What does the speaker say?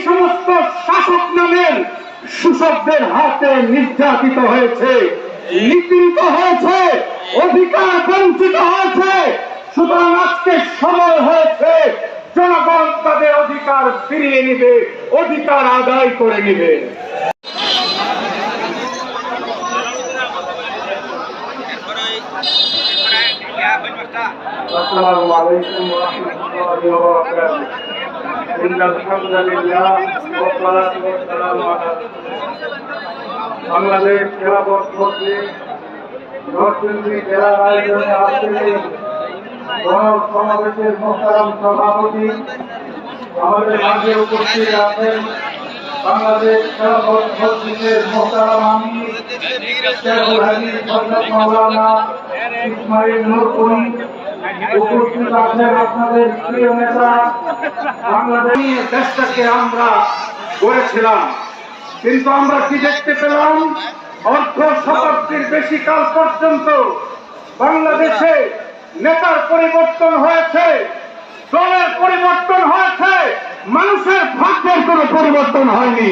সমস্ত শাসক নামের শোষকদের হাতে নির্যাতিত হয়েছে, নিপীড়িত হয়েছে, অধিকার বঞ্চিত হয়েছে। সুতরাং আজকে সময় হয়েছে জনগণ তাদের অধিকার ফিরিয়ে নিবে, অধিকার আদায় করে নিবে। আসসালামু আলাইকুম ওয়া রাহমাতুল্লাহি ওয়া বারাকাতুহু। ইন্নাল হামদুলিল্লাহ ওয়া সলাতু ওয়া সালামু আলা বাংলাদেশ খেলাফত মজলিস নরসিংদী জেলার আয়োজনে আজকের সমাবেশের মোহতারাম সভাপতি আমাদের মাঝে উপস্থিত আছেন বাংলাদেশ খেলাফত মজলিসের মোহতারাম আমির শেখুল হাদিস হযরত মাওলানা ইসমাইল নূরপুরি, উপস্থিত আছেন আপনাদের প্রিয় নেতা। বাংলাদেশ দেশটাকে আমরা গড়েছিলাম, কিন্তু আমরা কি দেখতে পেলাম? অর্ধ শতাব্দীর বেশি কাল পর্যন্ত বাংলাদেশে নেতার পরিবর্তন হয়েছে, দলের পরিবর্তন হয়েছে, মানুষের ভাগ্যের কোনো পরিবর্তন হয়নি।